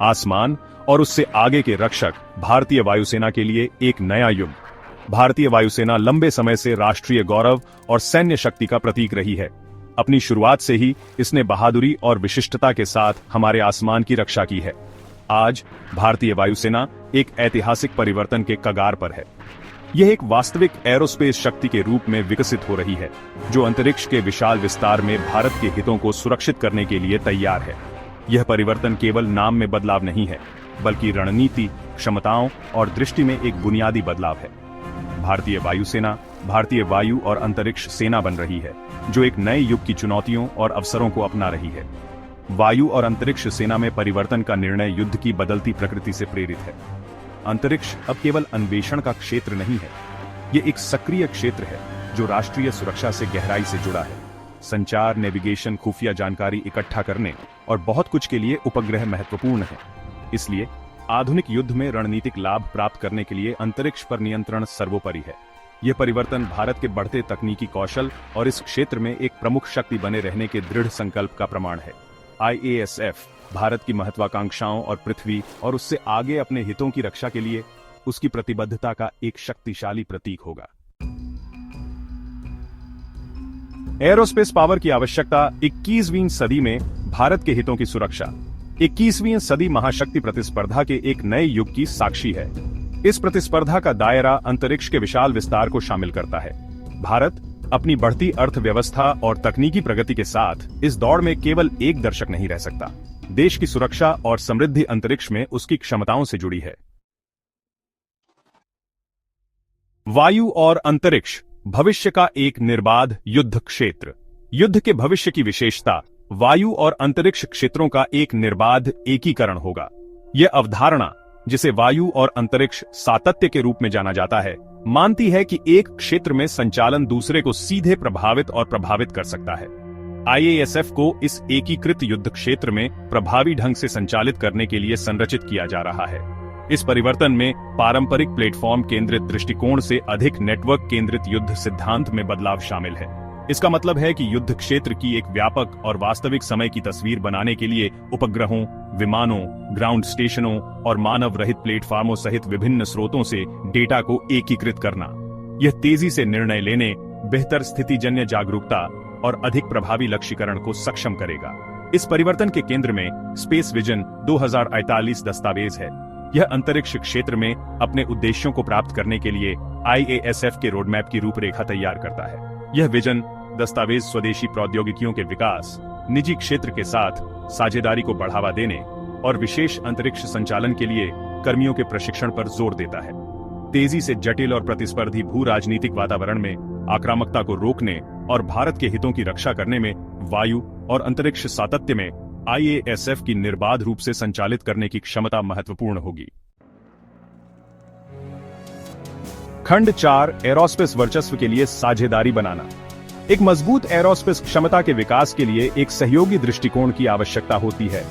आसमान और उससे आगे के रक्षक भारतीय वायुसेना के लिए एक नया युग। भारतीय वायुसेना लंबे समय से राष्ट्रीय गौरव और सैन्य शक्ति का प्रतीक रही है। अपनी शुरुआत से ही इसने बहादुरी और विशिष्टता के साथ हमारे आसमान की रक्षा की है। आज भारतीय वायुसेना एक ऐतिहासिक परिवर्तन के कगार पर है। यह एक वास्तविक एरोस्पेस शक्ति के रूप में विकसित हो रही है, जो अंतरिक्ष के विशाल विस्तार में भारत के हितों को सुरक्षित करने के लिए तैयार है। यह परिवर्तन केवल नाम में बदलाव नहीं है, बल्कि रणनीति, क्षमताओं और दृष्टि में एक बुनियादी बदलाव है। भारतीय वायुसेना भारतीय वायु और अंतरिक्ष सेना बन रही है, जो एक नए युग की चुनौतियों और अवसरों को अपना रही है। वायु और अंतरिक्ष सेना में परिवर्तन का निर्णय युद्ध की बदलती प्रकृति से प्रेरित है। अंतरिक्ष अब केवल अन्वेषण का क्षेत्र नहीं है, ये एक सक्रिय क्षेत्र है जो राष्ट्रीय सुरक्षा से गहराई से जुड़ा है। संचार, नेविगेशन, खुफिया जानकारी इकट्ठा करने और बहुत कुछ के लिए उपग्रह महत्वपूर्ण है। इसलिए आधुनिक युद्ध में रणनीतिक लाभ प्राप्त करने के लिए अंतरिक्ष पर नियंत्रण सर्वोपरि है। यह परिवर्तन भारत के बढ़ते तकनीकी कौशल और इस क्षेत्र में एक प्रमुख शक्ति बने रहने के दृढ़ संकल्प का प्रमाण है। IASF भारत की महत्वाकांक्षाओं और पृथ्वी और उससे आगे अपने हितों की रक्षा के लिए उसकी प्रतिबद्धता का एक शक्तिशाली प्रतीक होगा। एरोस्पेस पावर की आवश्यकता 21वीं सदी में भारत के हितों की सुरक्षा 21वीं सदी महाशक्ति प्रतिस्पर्धा के एक नए युग की साक्षी है। इस प्रतिस्पर्धा का दायरा अंतरिक्ष के विशाल विस्तार को शामिल करता है। भारत अपनी बढ़ती अर्थव्यवस्था और तकनीकी प्रगति के साथ इस दौड़ में केवल एक दर्शक नहीं रह सकता। देश की सुरक्षा और समृद्धि अंतरिक्ष में उसकी क्षमताओं से जुड़ी है। वायु और अंतरिक्ष भविष्य का एक निर्बाध युद्ध क्षेत्र। युद्ध के भविष्य की विशेषता वायु और अंतरिक्ष क्षेत्रों का एक निर्बाध एकीकरण होगा। यह अवधारणा, जिसे वायु और अंतरिक्ष सातत्य के रूप में जाना जाता है, मानती है कि एक क्षेत्र में संचालन दूसरे को सीधे प्रभावित और प्रभावित कर सकता है। IASF को इस एकीकृत युद्ध क्षेत्र में प्रभावी ढंग से संचालित करने के लिए संरचित किया जा रहा है। इस परिवर्तन में पारंपरिक प्लेटफॉर्म केंद्रित दृष्टिकोण से अधिक नेटवर्क केंद्रित युद्ध सिद्धांत में बदलाव शामिल है। इसका मतलब है कि युद्ध क्षेत्र की एक व्यापक और वास्तविक समय की तस्वीर बनाने के लिए उपग्रहों, विमानों, ग्राउंड स्टेशनों और मानव रहित प्लेटफार्मों सहित विभिन्न स्रोतों से डेटा को एकीकृत करना। यह तेजी से निर्णय लेने, बेहतर स्थितिजन्य जागरूकता और अधिक प्रभावी लक्ष्यीकरण को सक्षम करेगा। इस परिवर्तन के केंद्र में स्पेस विजन 2048 दस्तावेज है। यह अंतरिक्ष क्षेत्र में अपने उद्देश्यों को प्राप्त करने के लिए IASF के रोडमैप की रूपरेखा तैयार करता है। यह विजन दस्तावेज स्वदेशी प्रौद्योगिकियों के विकास, निजी क्षेत्र के साथ साझेदारी को बढ़ावा देने और विशेष अंतरिक्ष संचालन के लिए कर्मियों के प्रशिक्षण पर जोर देता है। तेजी से जटिल और प्रतिस्पर्धी भू राजनीतिक वातावरण में आक्रामकता को रोकने और भारत के हितों की रक्षा करने में वायु और अंतरिक्ष सातत्य में IASF की निर्बाध रूप से संचालित करने की क्षमता महत्वपूर्ण होगी। खंड 4 एरोस्पेस वर्चस्व के लिए साझेदारी बनाना। एक मजबूत एरोस्पेस क्षमता के विकास के लिए एक सहयोगी दृष्टिकोण की आवश्यकता होती है।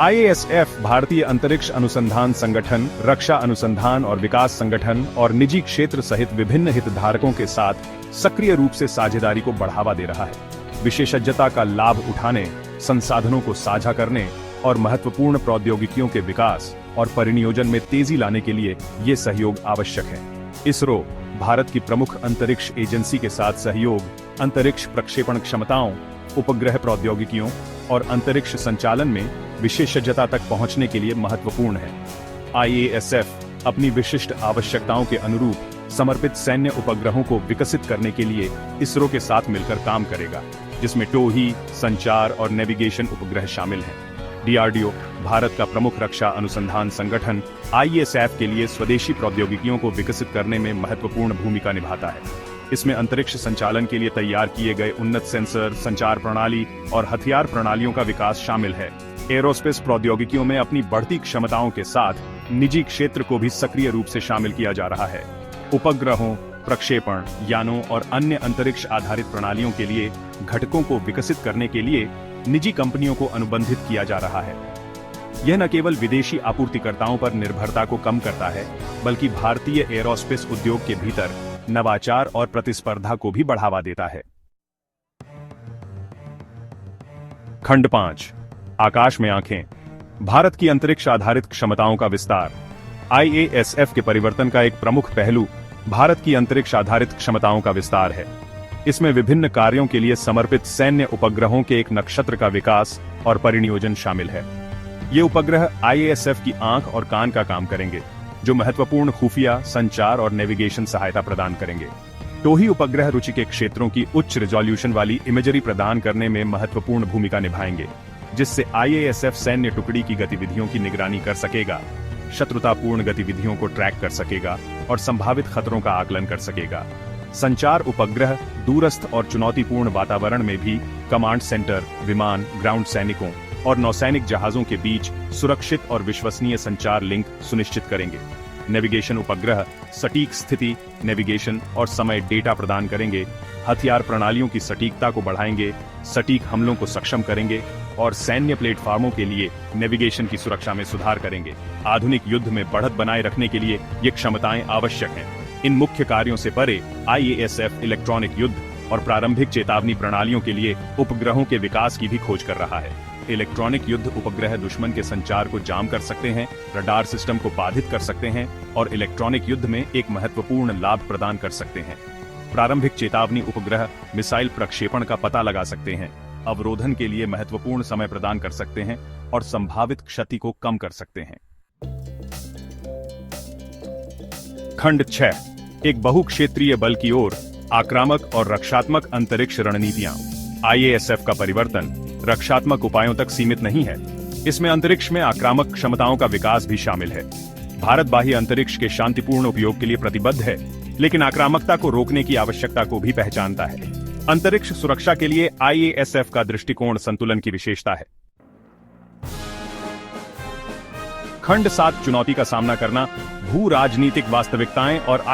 IASF भारतीय अंतरिक्ष अनुसंधान संगठन, रक्षा अनुसंधान और विकास संगठन और निजी क्षेत्र सहित विभिन्न हितधारकों के साथ सक्रिय रूप से साझेदारी को बढ़ावा दे रहा है। विशेषज्ञता का लाभ उठाने, संसाधनों को साझा करने और महत्वपूर्ण प्रौद्योगिकियों के विकास और परिनियोजन में तेजी लाने के लिए ये सहयोग आवश्यक है। इसरो भारत की प्रमुख अंतरिक्ष एजेंसी के साथ सहयोग अंतरिक्ष प्रक्षेपण क्षमताओं, उपग्रह प्रौद्योगिकियों और अंतरिक्ष संचालन में विशेषज्ञता तक पहुंचने के लिए महत्वपूर्ण है। IASF अपनी विशिष्ट आवश्यकताओं के अनुरूप समर्पित सैन्य उपग्रहों को विकसित करने के लिए इसरो के साथ मिलकर काम करेगा, जिसमें टोही, संचार और नेविगेशन उपग्रह शामिल हैं। DRDO भारत का प्रमुख रक्षा अनुसंधान संगठन IASF के लिए स्वदेशी प्रौद्योगिकियों को विकसित करने में महत्वपूर्ण भूमिका निभाता है। इसमें अंतरिक्ष संचालन के लिए तैयार किए गए उन्नत सेंसर, संचार प्रणाली और हथियार प्रणालियों का विकास शामिल है। एरोस्पेस प्रौद्योगिकियों में अपनी बढ़ती क्षमताओं के साथ निजी क्षेत्र को भी सक्रिय रूप से शामिल किया जा रहा है। उपग्रहों, प्रक्षेपण यानों और अन्य अंतरिक्ष आधारित प्रणालियों के लिए घटकों को विकसित करने के लिए निजी कंपनियों को अनुबंधित किया जा रहा है। यह न केवल विदेशी आपूर्तिकर्ताओं पर निर्भरता को कम करता है, बल्कि भारतीय एरोस्पेस उद्योग के भीतर नवाचार और प्रतिस्पर्धा को भी बढ़ावा देता है। खंड 5 आकाश में आंखें। भारत की अंतरिक्ष आधारित क्षमताओं का विस्तार। IASF के परिवर्तन का एक प्रमुख पहलू भारत की अंतरिक्ष आधारित क्षमताओं का विस्तार है। इसमें विभिन्न कार्यों के लिए समर्पित सैन्य उपग्रहों के एक नक्षत्र का विकास और परिनियोजन शामिल है। ये उपग्रह IASF की आंख और कान का काम करेंगे, जो महत्वपूर्ण खुफिया, संचार और नेविगेशन सहायता प्रदान करेंगे। टोही उपग्रह रुचि के क्षेत्रों की उच्च रिजोल्यूशन वाली इमेजरी प्रदान करने में महत्वपूर्ण भूमिका निभाएंगे, जिससे IASF सैन्य टुकड़ी की गतिविधियों की निगरानी कर सकेगा, शत्रुतापूर्ण गतिविधियों को ट्रैक कर सकेगा और संभावित खतरों का आकलन कर सकेगा। संचार उपग्रह दूरस्थ और चुनौतीपूर्ण वातावरण में भी कमांड सेंटर, विमान, ग्राउंड सैनिकों और नौसैनिक जहाजों के बीच सुरक्षित और विश्वसनीय संचार लिंक सुनिश्चित करेंगे। नेविगेशन उपग्रह सटीक स्थिति, नेविगेशन और समय डेटा प्रदान करेंगे, हथियार प्रणालियों की सटीकता को बढ़ाएंगे, सटीक हमलों को सक्षम करेंगे और सैन्य प्लेटफार्मों के लिए नेविगेशन की सुरक्षा में सुधार करेंगे। आधुनिक युद्ध में बढ़त बनाए रखने के लिए ये क्षमताएं आवश्यक हैं। इन मुख्य कार्यों से परे IASF इलेक्ट्रॉनिक युद्ध और प्रारंभिक चेतावनी प्रणालियों के लिए उपग्रहों के विकास की भी खोज कर रहा है। इलेक्ट्रॉनिक युद्ध उपग्रह दुश्मन के संचार को जाम कर सकते हैं, रडार सिस्टम को बाधित कर सकते हैं और इलेक्ट्रॉनिक युद्ध में एक महत्वपूर्ण लाभ प्रदान कर सकते हैं। प्रारंभिक चेतावनी उपग्रह मिसाइल प्रक्षेपण का पता लगा सकते हैं, अवरोधन के लिए महत्वपूर्ण समय प्रदान कर सकते हैं और संभावित क्षति को कम कर सकते हैं। खंड 6, एक बहुक्षेत्रीय बल की ओर आक्रामक और रक्षात्मक अंतरिक्ष रणनीतियां। IASF का परिवर्तन रक्षात्मक उपायों तक सीमित नहीं है, इसमें अंतरिक्ष में आक्रामक क्षमताओं का विकास भी शामिल है। भारत बाह्य अंतरिक्ष के शांतिपूर्ण उपयोग के लिए प्रतिबद्ध है, लेकिन आक्रामकता को रोकने की आवश्यकता को भी पहचानता है। अंतरिक्ष सुरक्षा के लिए IASF का दृष्टिकोण संतुलन की विशेषता है। खंड 7, चुनौती का सामना करना, भू राजनीतिक वास्तविकताएं और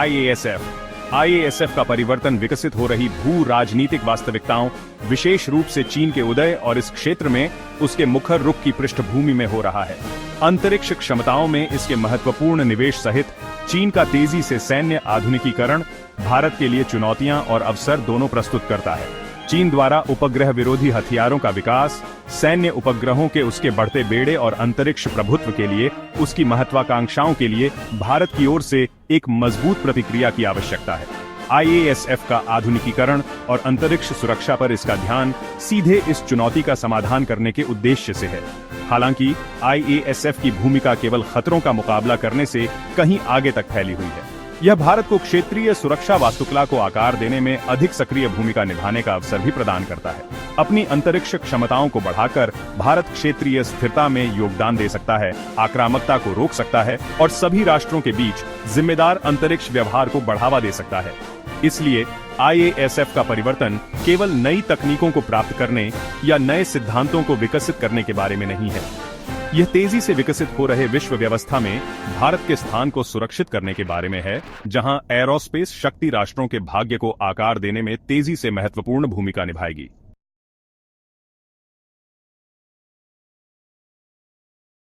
IASF का परिवर्तन विकसित हो रही भू राजनीतिक वास्तविकताओं, विशेष रूप से चीन के उदय और इस क्षेत्र में उसके मुखर रुख की पृष्ठभूमि में हो रहा है। अंतरिक्ष क्षमताओं में इसके महत्वपूर्ण निवेश सहित चीन का तेजी से सैन्य आधुनिकीकरण भारत के लिए चुनौतियां और अवसर दोनों प्रस्तुत करता है। चीन द्वारा उपग्रह विरोधी हथियारों का विकास, सैन्य उपग्रहों के उसके बढ़ते बेड़े और अंतरिक्ष प्रभुत्व के लिए उसकी महत्वाकांक्षाओं के लिए भारत की ओर से एक मजबूत प्रतिक्रिया की आवश्यकता है। IASF का आधुनिकीकरण और अंतरिक्ष सुरक्षा पर इसका ध्यान सीधे इस चुनौती का समाधान करने के उद्देश्य से है। हालांकि IASF की भूमिका केवल खतरों का मुकाबला करने से कहीं आगे तक फैली हुई है। यह भारत को क्षेत्रीय सुरक्षा वास्तुकला को आकार देने में अधिक सक्रिय भूमिका निभाने का अवसर भी प्रदान करता है। अपनी अंतरिक्ष क्षमताओं को बढ़ाकर भारत क्षेत्रीय स्थिरता में योगदान दे सकता है, आक्रामकता को रोक सकता है और सभी राष्ट्रों के बीच जिम्मेदार अंतरिक्ष व्यवहार को बढ़ावा दे सकता है। इसलिए IASF का परिवर्तन केवल नई तकनीकों को प्राप्त करने या नए सिद्धांतों को विकसित करने के बारे में नहीं है। यह तेजी से विकसित हो रहे विश्व व्यवस्था में भारत के स्थान को सुरक्षित करने के बारे में है, जहां एरोस्पेस शक्ति राष्ट्रों के भाग्य को आकार देने में तेजी से महत्वपूर्ण भूमिका निभाएगी।